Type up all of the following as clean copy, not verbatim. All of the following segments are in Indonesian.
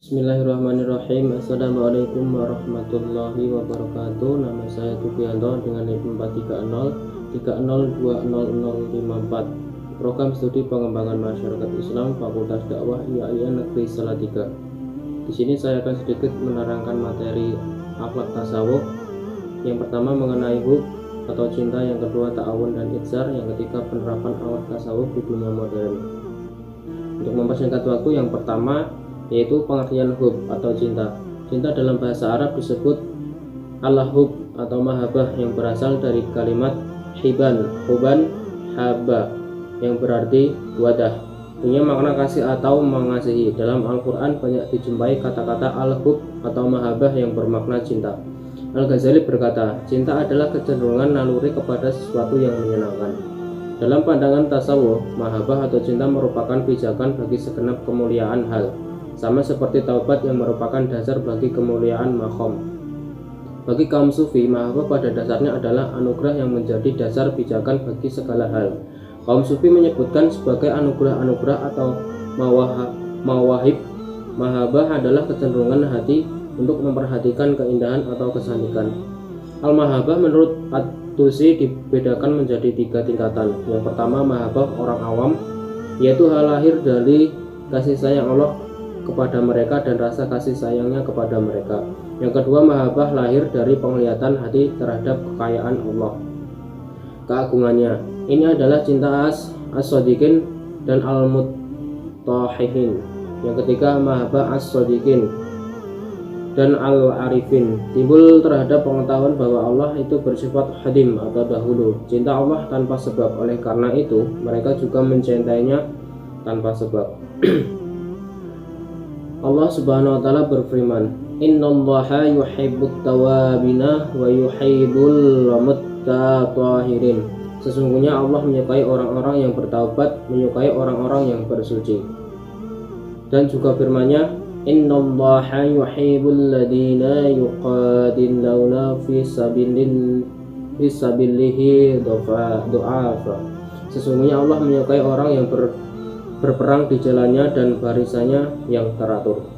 Bismillahirrahmanirrahim. Assalamualaikum warahmatullahi wabarakatuh. Nama saya Tugianto dengan NIM 43030200054. Program Studi Pengembangan Masyarakat Islam Fakultas Dakwah IAIN Negeri Salatiga. Di sini saya akan sedikit menerangkan materi akhlak tasawuf. Yang pertama mengenai hub atau cinta, yang kedua ta'awun dan itzar, yang ketiga penerapan akhlak tasawuf di dunia modern. Untuk mempersingkat waktu, yang pertama yaitu pengertian hub atau cinta. Cinta dalam bahasa Arab disebut al-hub atau mahabbah yang berasal dari kalimat hiban, huban, haba yang berarti wadah. Punya makna kasih atau mengasihi. Dalam Al-Quran banyak dijumpai kata-kata al-hub atau mahabbah yang bermakna cinta. Al-Ghazali berkata, cinta adalah kecenderungan naluri kepada sesuatu yang menyenangkan. Dalam pandangan tasawuf, mahabbah atau cinta merupakan pijakan bagi segenap kemuliaan hal, sama seperti taubat yang merupakan dasar bagi kemuliaan makom. Bagi kaum sufi, mahabbah pada dasarnya adalah anugerah yang menjadi dasar pijakan bagi segala hal. Kaum sufi menyebutkan sebagai anugerah-anugerah atau mawahib. Mahabbah adalah kecenderungan hati untuk memperhatikan keindahan atau kesantikan. Al-mahabbah menurut At-Tusi dibedakan menjadi 3 tingkatan. Yang pertama, mahabbah orang awam, yaitu hal lahir dari kasih sayang Allah kepada mereka dan rasa kasih sayangnya kepada mereka. Yang kedua, mahabbah lahir dari penglihatan hati terhadap kekayaan Allah, keagungannya. Ini adalah cinta as-sodikin dan al-mutahihin. Yang ketiga, mahabbah as-sodikin dan al-arifin, timbul terhadap pengetahuan bahwa Allah itu bersifat hadim atau dahulu, cinta Allah tanpa sebab. Oleh karena itu mereka juga mencintainya tanpa sebab. Allah Subhanahu wa taala berfirman, "Innallaha yuhibbut tawabina wa yuhibbul mutatahhirin." Sesungguhnya Allah menyukai orang-orang yang bertaubat, menyukai orang-orang yang bersuci. Dan juga firman-Nya, "Innallaha yuhibbul ladzina yuqatiluna fi sabilihi du'afa." Sesungguhnya Allah menyukai orang yang berperang di jalannya dan barisannya yang teratur.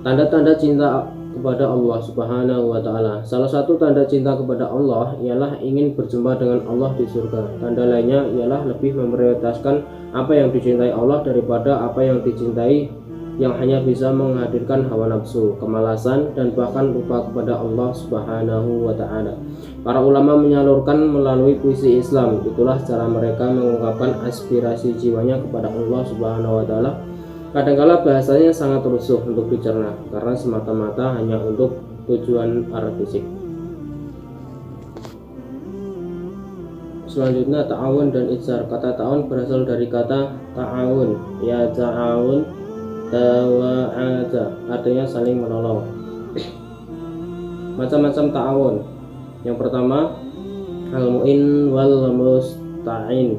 Tanda-tanda cinta kepada Allah Subhanahu wa taala. Salah satu tanda cinta kepada Allah ialah ingin berjumpa dengan Allah di surga. Tanda lainnya ialah lebih memprioritaskan apa yang dicintai Allah daripada apa yang dicintai, yang hanya bisa menghadirkan hawa nafsu, kemalasan, dan bahkan lupa kepada Allah Subhanahu wa taala. Para ulama menyalurkan melalui puisi Islam. Itulah cara mereka mengungkapkan aspirasi jiwanya kepada Allah Subhanahu wa taala. Kadangkala bahasanya sangat rusuh untuk dicerna karena semata-mata hanya untuk tujuan artistik. Selanjutnya, ta'awun dan itzar. Kata ta'awun berasal dari kata ta'awun, ya ta'awun tawa'ata, artinya saling menolong. Macam-macam ta'awun. Yang pertama, al-mu'in wal musta'in,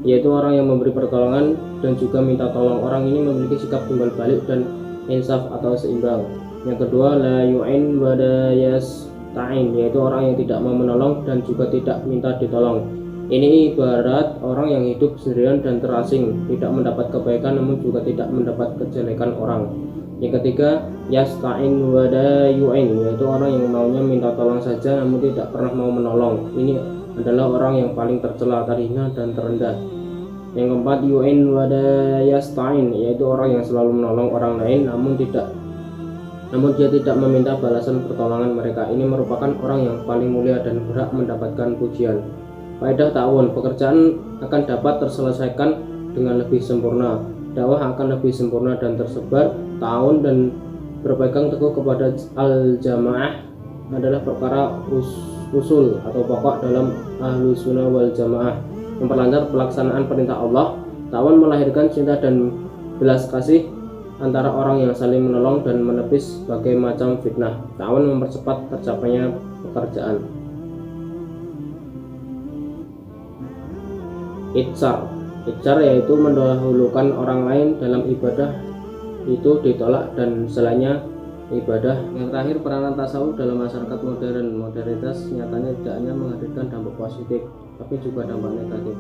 yaitu orang yang memberi pertolongan dan juga minta tolong. Orang ini memiliki sikap timbal balik dan insaf atau seimbang. Yang kedua, la yu'in wa la yasta'in, yaitu orang yang tidak mau menolong dan juga tidak minta ditolong. Ini ibarat orang yang hidup sendirian dan terasing, tidak mendapat kebaikan namun juga tidak mendapat kejelekan orang. Yang ketiga, yasta'in wa la yu'in, yaitu orang yang maunya minta tolong saja namun tidak pernah mau menolong. Ini adalah orang yang paling tercela, terhina, dan terendah. Yang keempat, yu'in wa la yasta'in, yaitu orang yang selalu menolong orang lain namun dia tidak meminta balasan pertolongan mereka. Ini merupakan orang yang paling mulia dan berhak mendapatkan pujian. Faedah ta'awun, pekerjaan akan dapat terselesaikan dengan lebih sempurna, dakwah akan lebih sempurna dan tersebar. Ta'awun dan berpegang teguh kepada al-jamaah adalah perkara usul atau pokok dalam Ahlus Sunnah wal Jamaah, memperlancar pelaksanaan perintah Allah. Ta'awun melahirkan cinta dan belas kasih antara orang yang saling menolong dan menepis berbagai macam fitnah. Ta'awun mempercepat tercapainya pekerjaan. Itzar yaitu mendahulukan orang lain dalam ibadah, itu ditolak, dan selainnya ibadah. Yang terakhir, peranan tasawuf dalam masyarakat modern. Modernitas nyatanya tidak hanya menghadirkan dampak positif tapi juga dampak negatif.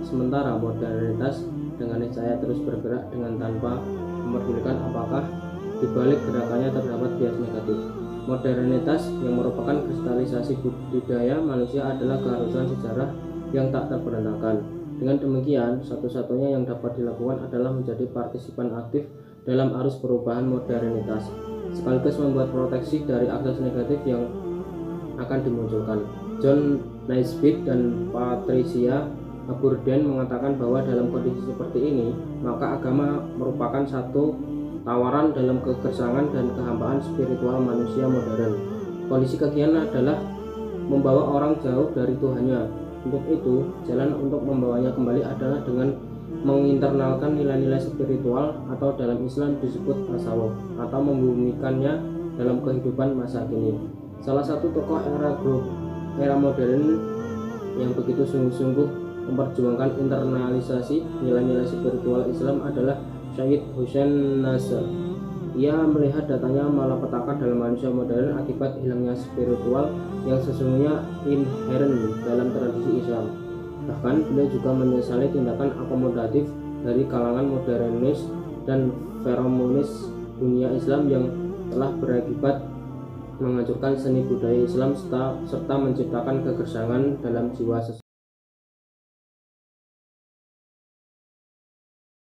Sementara modernitas dengan niscaya terus bergerak dengan tanpa memerdulikan apa apakah di balik gerakannya terdapat bias negatif. Modernitas yang merupakan kristalisasi budidaya manusia adalah keharusan sejarah yang tak terbantahkan. Dengan demikian, satu-satunya yang dapat dilakukan adalah menjadi partisipan aktif dalam arus perubahan modernitas, sekaligus membuat proteksi dari akses negatif yang akan dimunculkan. John Naisbitt dan Patricia Burden mengatakan bahwa dalam kondisi seperti ini, maka agama merupakan satu tawaran dalam kegersangan dan kehampaan spiritual manusia modern. Kondisi kekinian adalah membawa orang jauh dari Tuhannya. Untuk itu, jalan untuk membawanya kembali adalah dengan menginternalkan nilai-nilai spiritual atau dalam Islam disebut tasawuf, atau membumikannya dalam kehidupan masa kini. Salah satu tokoh era modern yang begitu sungguh-sungguh memperjuangkan internalisasi nilai-nilai spiritual Islam adalah Syed Hussein Nasr. Ia melihat datanya malapetaka dalam manusia modern akibat hilangnya spiritual yang sesungguhnya inheren dalam tradisi Islam. Bahkan beliau juga menyesali tindakan akomodatif dari kalangan modernis dan feromonis dunia Islam yang telah berakibat menghancurkan seni budaya Islam serta menciptakan kegersangan dalam jiwa seseorang.